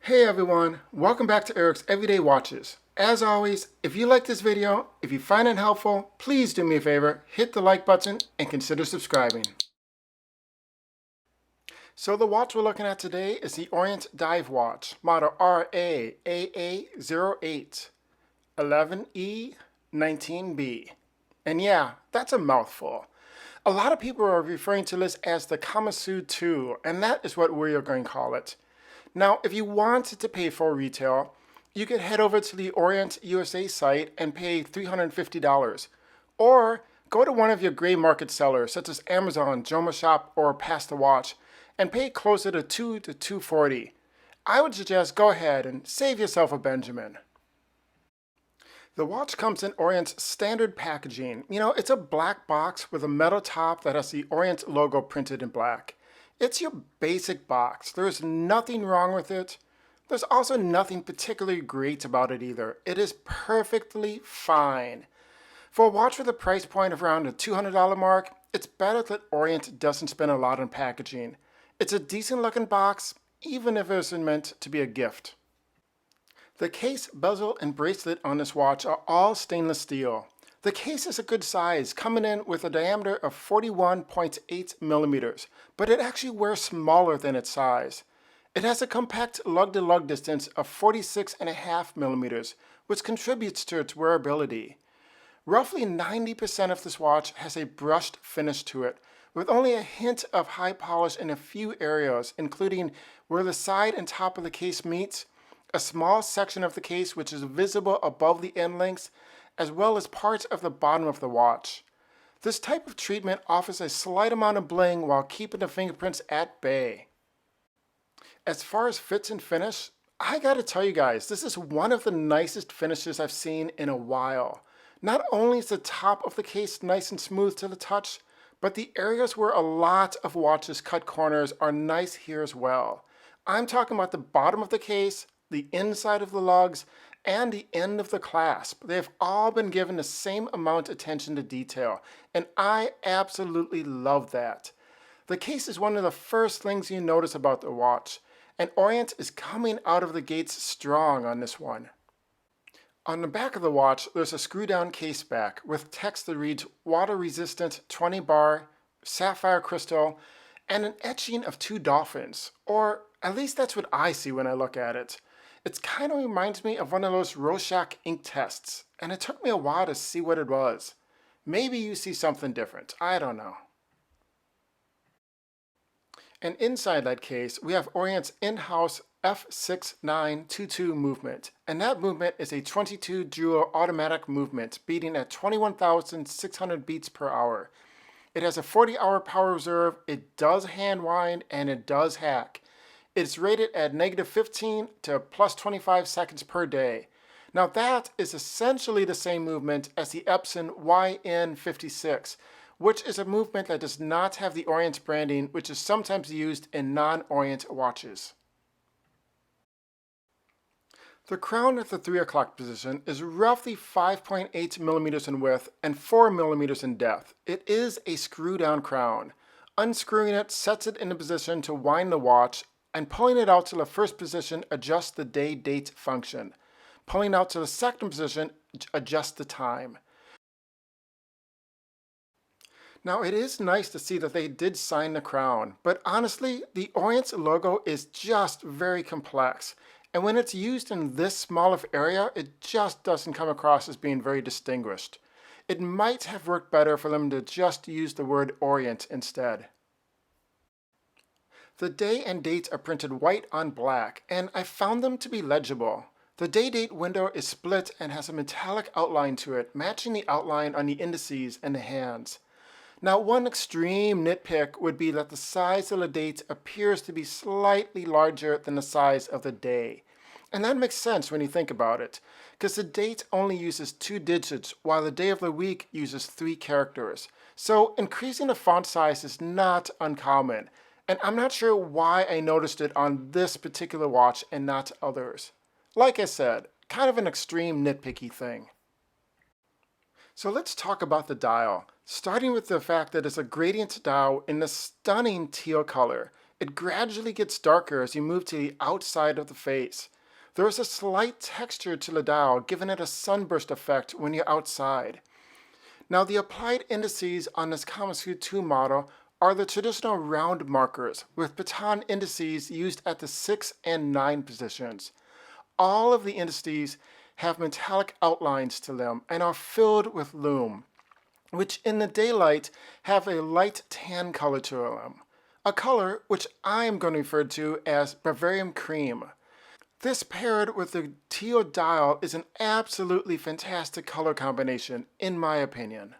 Hey everyone, welcome back to Eric's Everyday Watches. As always, if you like this video, if you find it helpful, please do me a favor, hit the like button and consider subscribing. So the watch we're looking at today is the Orient Dive Watch, model RAAA08 11E19B. And yeah, that's a mouthful. A lot of people are referring to this as the Kamasu 2, and that is what we are going to call it. Now, if you wanted to pay full retail, you could head over to the Orient USA site and pay $350. Or go to one of your gray market sellers, such as Amazon, Joma Shop, or Pass the Watch, and pay closer to $2 to $240. I would suggest go ahead and save yourself a Benjamin. The watch comes in Orient's standard packaging. It's a black box with a metal top that has the Orient logo printed in black. It's your basic box. There's nothing wrong with it. There's also nothing particularly great about it either. It is perfectly fine. For a watch with a price point of around the $200 mark, it's better that Orient doesn't spend a lot on packaging. It's a decent looking box, even if it isn't meant to be a gift. The case, bezel, and bracelet on this watch are all stainless steel. The case is a good size, coming in with a diameter of 41.8 millimeters, but it actually wears smaller than its size. It has a compact lug-to-lug distance of 46.5 millimeters, which contributes to its wearability. Roughly 90% of this watch has a brushed finish to it, with only a hint of high polish in a few areas, including where the side and top of the case meets, a small section of the case which is visible above the end links, as well as parts of the bottom of the watch. This type of treatment offers a slight amount of bling while keeping the fingerprints at bay. As far as fits and finish, I gotta tell you guys, this is one of the nicest finishes I've seen in a while. Not only is the top of the case nice and smooth to the touch, but the areas where a lot of watches cut corners are nice here as well. I'm talking about the bottom of the case, the inside of the lugs, and the end of the clasp. They've all been given the same amount of attention to detail, and I absolutely love that. The case is one of the first things you notice about the watch, and Orient is coming out of the gates strong on this one. On the back of the watch, there's a screw-down case back with text that reads water-resistant 20 bar, sapphire crystal, and an etching of two dolphins, or at least that's what I see when I look at it. It kind of reminds me of one of those Rorschach ink tests, and it took me a while to see what it was. Maybe you see something different, I don't know. And inside that case, we have Orient's in-house F6922 movement, and that movement is a 22 joule automatic movement beating at 21,600 beats per hour. It has a 40-hour power reserve, it does hand wind, and it does hack. It's rated at -15 to +25 seconds per day. Now that is essentially the same movement as the Epson YN56, which is a movement that does not have the Orient branding, which is sometimes used in non-Orient watches. The crown at the 3 o'clock position is roughly 5.8 millimeters in width and 4 millimeters in depth. It is a screw-down crown. Unscrewing it sets it in a position to wind the watch, and pulling it out to the first position adjusts the day-date function. Pulling out to the second position adjusts the time. Now it is nice to see that they did sign the crown, but honestly, the Orient's logo is just very complex. And when it's used in this small of area, it just doesn't come across as being very distinguished. It might have worked better for them to just use the word Orient instead. The day and date are printed white on black, and I found them to be legible. The day-date window is split and has a metallic outline to it, matching the outline on the indices and the hands. Now, one extreme nitpick would be that the size of the date appears to be slightly larger than the size of the day. And that makes sense when you think about it, because the date only uses 2 digits, while the day of the week uses 3 characters. So increasing the font size is not uncommon. And I'm not sure why I noticed it on this particular watch and not others. Like I said, kind of an extreme nitpicky thing. So let's talk about the dial, starting with the fact that it's a gradient dial in the stunning teal color. It gradually gets darker as you move to the outside of the face. There is a slight texture to the dial, giving it a sunburst effect when you're outside. Now, the applied indices on this Kamasu 2 model are the traditional round markers with baton indices used at the 6 and 9 positions. All of the indices have metallic outlines to them and are filled with lume, which in the daylight have a light tan color to them, a color which I am going to refer to as Bavarian cream. This paired with the teal dial is an absolutely fantastic color combination, in my opinion.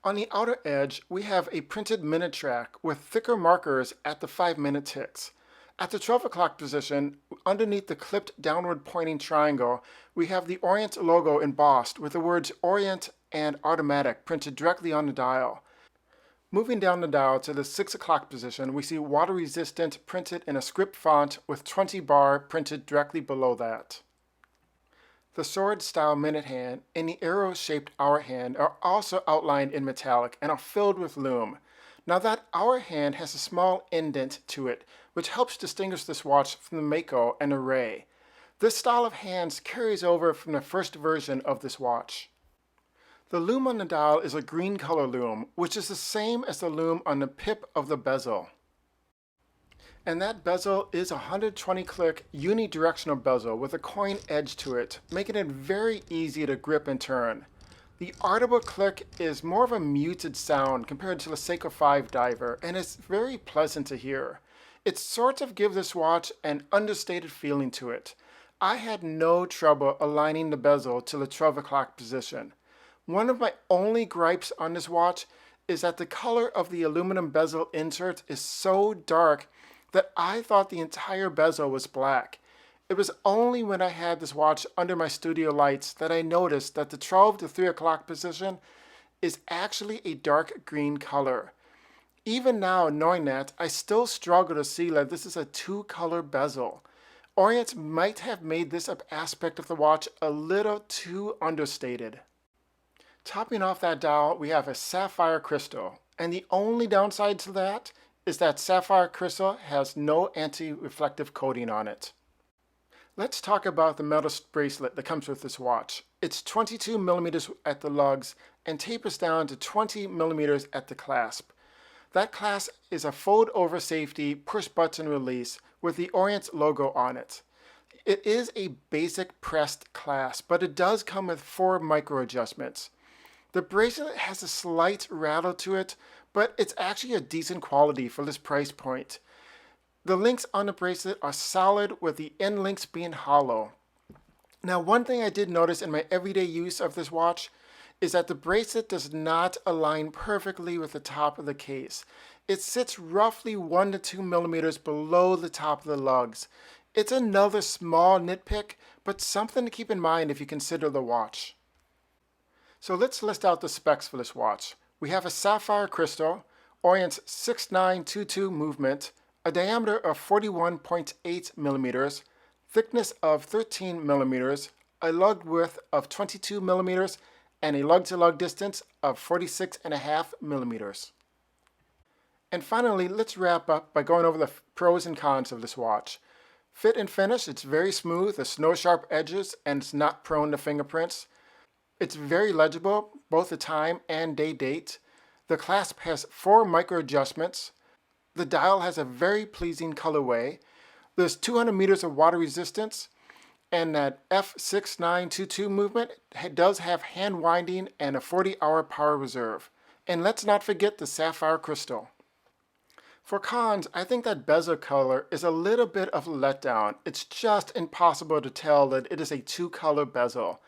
On the outer edge, we have a printed minute track with thicker markers at the 5-minute ticks. At the 12 o'clock position, underneath the clipped downward pointing triangle, we have the Orient logo embossed with the words Orient and Automatic printed directly on the dial. Moving down the dial to the 6 o'clock position, we see Water Resistant printed in a script font with 20 bar printed directly below that. The sword-style minute hand and the arrow-shaped hour hand are also outlined in metallic and are filled with lume. Now that hour hand has a small indent to it, which helps distinguish this watch from the Mako and the Ray. This style of hands carries over from the first version of this watch. The lume on the dial is a green color lume, which is the same as the lume on the pip of the bezel. And that bezel is a 120 click unidirectional bezel with a coin edge to it, making it very easy to grip and turn. The audible click is more of a muted sound compared to the Seiko 5 diver, and it's very pleasant to hear. It sort of gives this watch an understated feeling to it. I had no trouble aligning the bezel to the 12 o'clock position. One of my only gripes on this watch is that the color of the aluminum bezel insert is so dark that I thought the entire bezel was black. It was only when I had this watch under my studio lights that I noticed that the 12 to 3 o'clock position is actually a dark green color. Even now, knowing that, I still struggle to see that this is a two-color bezel. Orient might have made this aspect of the watch a little too understated. Topping off that dial, we have a sapphire crystal, and the only downside to that is that sapphire crystal has no anti-reflective coating on it. Let's talk about the metal bracelet that comes with this watch. It's 22 millimeters at the lugs and tapers down to 20 millimeters at the clasp. That clasp is a fold-over safety push-button release with the Orient logo on it. It is a basic pressed clasp, but it does come with 4 micro adjustments. The bracelet has a slight rattle to it, but it's actually a decent quality for this price point. The links on the bracelet are solid with the end links being hollow. Now, one thing I did notice in my everyday use of this watch is that the bracelet does not align perfectly with the top of the case. It sits roughly 1 to 2 millimeters below the top of the lugs. It's another small nitpick, but something to keep in mind if you consider the watch. So let's list out the specs for this watch. We have a sapphire crystal, Orient's 6922 movement, a diameter of 41.8 millimeters, thickness of 13 millimeters, a lug width of 22 millimeters, and a lug-to-lug distance of 46.5 millimeters. And finally, let's wrap up by going over the pros and cons of this watch. Fit and finish, it's very smooth, there's no sharp edges, and it's not prone to fingerprints. It's very legible, both the time and day date. The clasp has 4 micro adjustments. The dial has a very pleasing colorway. There's 200 meters of water resistance, and that F6922 movement does have hand winding and a 40-hour power reserve. And let's not forget the sapphire crystal. For cons, I think that bezel color is a little bit of a letdown. It's just impossible to tell that it is a 2-color bezel.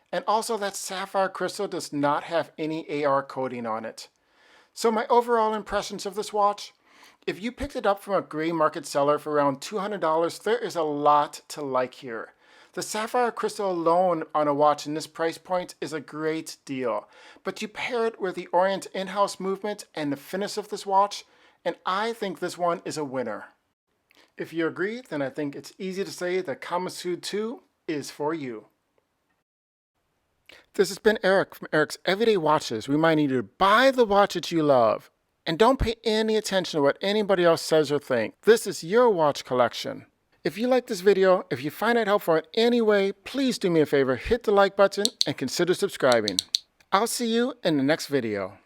And also that sapphire crystal does not have any AR coating on it. So my overall impressions of this watch, if you picked it up from a gray market seller for around $200, there is a lot to like here. The sapphire crystal alone on a watch in this price point is a great deal, but you pair it with the Orient in-house movement and the finish of this watch, and I think this one is a winner. If you agree, then I think it's easy to say that Kamasu 2 is for you. This has been Eric from Eric's Everyday Watches, reminding you to buy the watch that you love. And don't pay any attention to what anybody else says or thinks. This is your watch collection. If you like this video, if you find it helpful in any way, please do me a favor, hit the like button and consider subscribing. I'll see you in the next video.